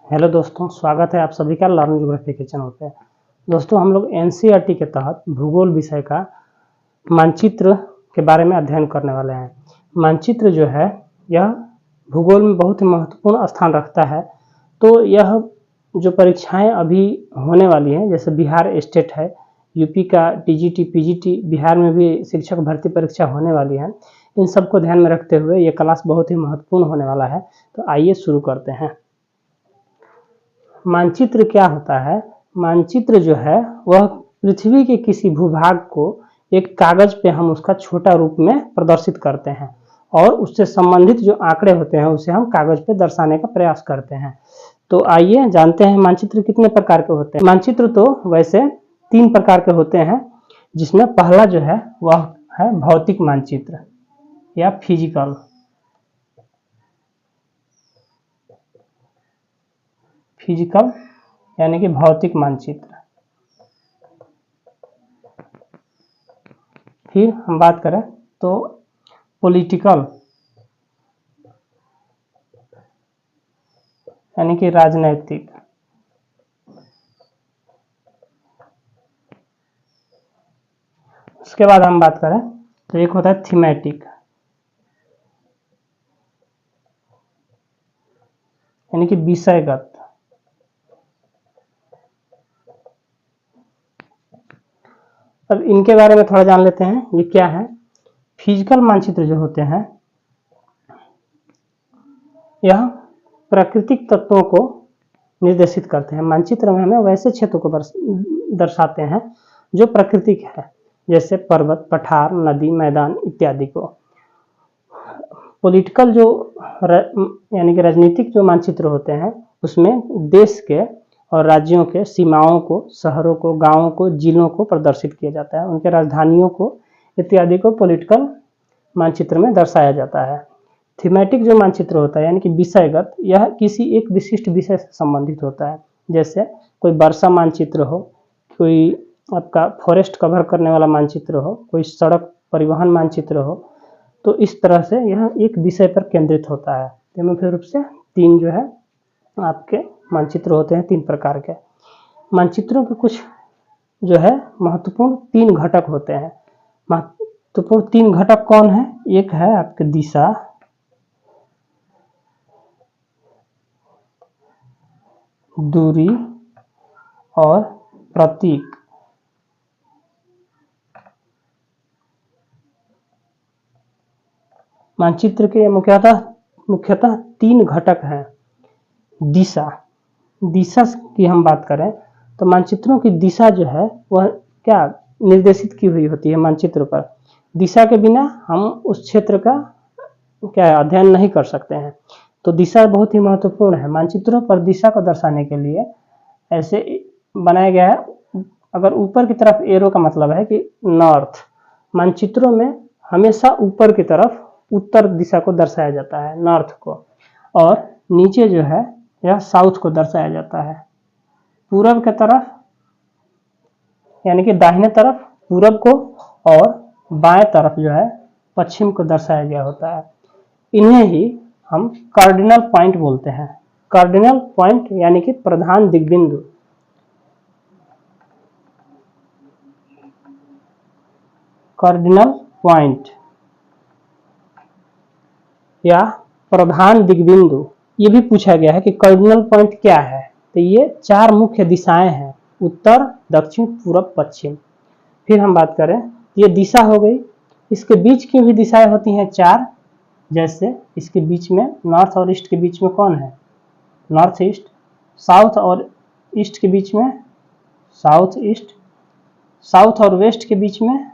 Hello दोस्तों, स्वागत है आप सभी का लर्न ज्योग्राफी के चैनल पे। दोस्तों, हम लोग एनसीईआरटी के तहत भूगोल विषय का मानचित्र के बारे में अध्ययन करने वाले हैं। मानचित्र जो है यह भूगोल में बहुत ही महत्वपूर्ण स्थान रखता है। तो यह जो परीक्षाएं अभी होने वाली हैं, जैसे बिहार स्टेट है, यूपी का टीजीटी पीजीटी, बिहार में भी शिक्षक भर्ती परीक्षा होने वाली है, इन सबको ध्यान में रखते हुए ये क्लास बहुत ही महत्वपूर्ण होने वाला है। तो आइए शुरू करते हैं। मानचित्र क्या होता है? मानचित्र जो है वह पृथ्वी के किसी भूभाग को एक कागज पे हम उसका छोटा रूप में प्रदर्शित करते हैं और उससे संबंधित जो आंकड़े होते हैं उसे हम कागज पे दर्शाने का प्रयास करते हैं। तो आइए जानते हैं मानचित्र कितने प्रकार के होते हैं। मानचित्र तो वैसे 3 प्रकार के होते हैं, जिसमें पहला जो है वह है भौतिक मानचित्र या फिजिकल। फिजिकल यानी कि भौतिक मानचित्र। फिर हम बात करें तो पॉलिटिकल यानी कि राजनैतिक। उसके बाद हम बात करें तो एक होता है थीमेटिक यानी कि विषयगत। अब इनके बारे में थोड़ा जान लेते हैं, ये क्या है। फिजिकल मानचित्र जो होते हैं यह प्राकृतिक तत्वों को निर्देशित करते हैं। मानचित्र में हमें वैसे क्षेत्रों को दर्शाते हैं जो प्राकृतिक है, जैसे पर्वत, पठार, नदी, मैदान इत्यादि को। पॉलिटिकल जो यानी कि राजनीतिक जो मानचित्र होते हैं उसमें देश के और राज्यों के सीमाओं को, शहरों को, गांवों को, जिलों को प्रदर्शित किया जाता है, उनके राजधानियों को इत्यादि को पॉलिटिकल मानचित्र में दर्शाया जाता है। थीमेटिक जो मानचित्र होता है यानी कि विषयगत, यह किसी एक विशिष्ट विषय से संबंधित होता है। जैसे कोई वर्षा मानचित्र हो, कोई आपका फॉरेस्ट कवर करने वाला मानचित्र हो, कोई सड़क परिवहन मानचित्र हो। तो इस तरह से यह एक विषय पर केंद्रित होता है। तो मुख्य रूप से 3 जो है आपके मानचित्र होते हैं, 3 प्रकार के। मानचित्रों के कुछ जो है महत्वपूर्ण 3 घटक होते हैं। महत्वपूर्ण 3 घटक कौन है? एक है आपकी दिशा, दूरी और प्रतीक। मानचित्र के मुख्यतः 3 घटक हैं। दिशा की हम बात करें तो मानचित्रों की दिशा जो है वह क्या निर्देशित की हुई होती है मानचित्र पर। दिशा के बिना हम उस क्षेत्र का क्या अध्ययन नहीं कर सकते हैं। तो दिशा बहुत ही महत्वपूर्ण है। मानचित्रों पर दिशा को दर्शाने के लिए ऐसे बनाया गया है। अगर ऊपर की तरफ एरो का मतलब है कि नॉर्थ, मानचित्रों में हमेशा ऊपर की तरफ उत्तर दिशा को दर्शाया जाता है, नॉर्थ को, और नीचे जो है यह साउथ को दर्शाया जाता है। पूरब की तरफ यानी कि दाहिने तरफ पूरब को और बाएं तरफ जो है पश्चिम को दर्शाया गया होता है। इन्हें ही हम कार्डिनल पॉइंट बोलते हैं। कार्डिनल पॉइंट यानी कि प्रधान दिग्बिंदु। कार्डिनल पॉइंट या प्रधान दिग्बिंदु, ये भी पूछा गया है कि कार्डिनल पॉइंट क्या है। तो ये 4 मुख्य दिशाएं हैं, उत्तर, दक्षिण, पूरब, पश्चिम। फिर हम बात करें, ये दिशा हो गई। इसके बीच की भी दिशाएं होती हैं 4। जैसे इसके बीच में नॉर्थ और ईस्ट के बीच में कौन है? North east. साउथ और ईस्ट के बीच में साउथ ईस्ट। साउथ और वेस्ट के बीच में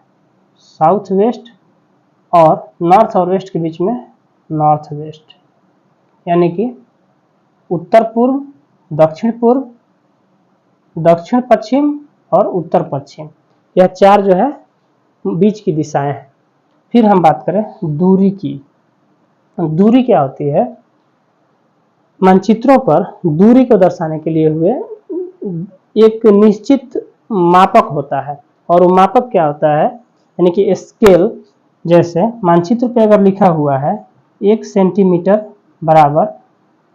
साउथ वेस्ट। और नॉर्थ और वेस्ट के बीच में नॉर्थ वेस्ट। यानी कि उत्तर पूर्व, दक्षिण पूर्व, दक्षिण पश्चिम और उत्तर पश्चिम, यह 4 जो है बीच की दिशाएं हैं। फिर हम बात करें दूरी की। दूरी क्या होती है? मानचित्रों पर दूरी को दर्शाने के लिए हुए एक निश्चित मापक होता है, और वो मापक क्या होता है? यानी कि स्केल। जैसे मानचित्र पे अगर लिखा हुआ है 1 सेंटीमीटर बराबर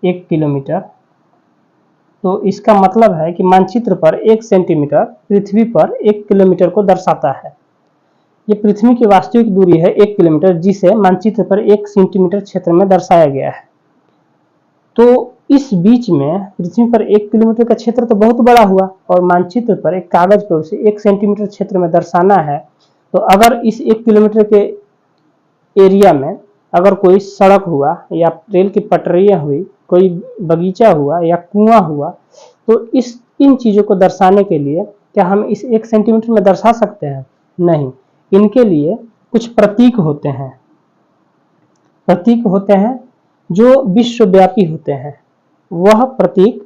1 किलोमीटर, तो इसका मतलब है कि मानचित्र पर 1 सेंटीमीटर पृथ्वी पर 1 किलोमीटर को दर्शाता है। ये पृथ्वी की वास्तविक दूरी है 1 किलोमीटर, जिसे मानचित्र पर 1 सेंटीमीटर क्षेत्र में दर्शाया गया है। तो इस बीच में पृथ्वी पर 1 किलोमीटर का क्षेत्र तो बहुत बड़ा हुआ, और मानचित्र पर एक कागज पर उसे 1 सेंटीमीटर क्षेत्र में दर्शाना है। तो अगर इस 1 किलोमीटर के एरिया में अगर कोई सड़क हुआ या रेल की पटरियां हुई, कोई बगीचा हुआ या कुआं हुआ, तो इन चीजों को दर्शाने के लिए क्या हम इस 1 सेंटीमीटर में दर्शा सकते हैं? नहीं, इनके लिए कुछ प्रतीक होते हैं। प्रतीक होते हैं जो विश्वव्यापी होते हैं। वह प्रतीक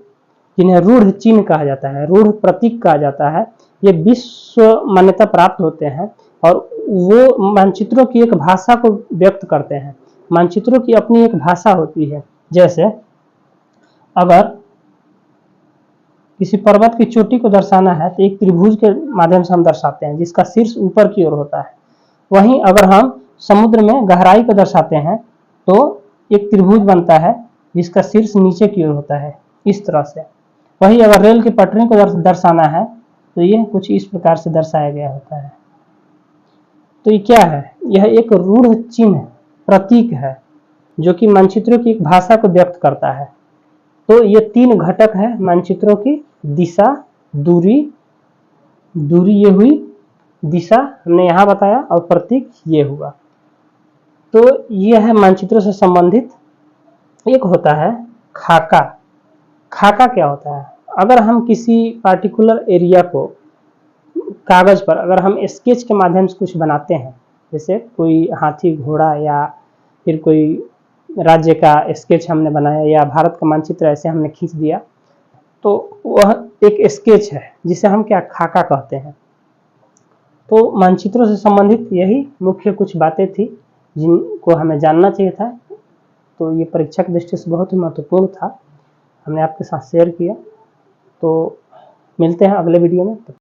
जिन्हें रूढ़ चिन्ह कहा जाता है, रूढ़ प्रतीक कहा जाता है, ये विश्व मान्यता प्राप्त होते हैं और वो मानचित्रों की एक भाषा को व्यक्त करते हैं। मानचित्रों की अपनी एक भाषा होती है। जैसे अगर किसी पर्वत की चोटी को दर्शाना है तो एक त्रिभुज के माध्यम से हम दर्शाते हैं, जिसका शीर्ष ऊपर की ओर होता है। वहीं अगर हम समुद्र में गहराई को दर्शाते हैं तो एक त्रिभुज बनता है जिसका शीर्ष नीचे की ओर होता है, इस तरह से। वही अगर रेल की पटरी को दर्शाना है तो ये कुछ इस प्रकार से दर्शाया गया होता है। तो ये क्या है? यह एक रूढ़ चिन्ह प्रतीक है जो कि मानचित्रों की एक भाषा को व्यक्त करता है। तो ये 3 घटक है मानचित्रों की: दिशा, दूरी ये हुई, दिशा हमने यहाँ बताया, और प्रतीक ये हुआ। तो यह है मानचित्रों से संबंधित। एक होता है खाका। खाका क्या होता है? अगर हम किसी पार्टिकुलर एरिया को कागज पर अगर हम स्केच के माध्यम से कुछ बनाते हैं, जैसे कोई हाथी, घोड़ा या फिर कोई राज्य का स्केच हमने बनाया या भारत का मानचित्र ऐसे हमने खींच दिया, तो वह एक स्केच है जिसे हम क्या खाका कहते हैं। तो मानचित्रों से संबंधित यही मुख्य कुछ बातें थी जिनको हमें जानना चाहिए था। तो ये परीक्षा की दृष्टि से बहुत ही महत्वपूर्ण था, हमने आपके साथ शेयर किया। तो मिलते हैं अगले वीडियो में।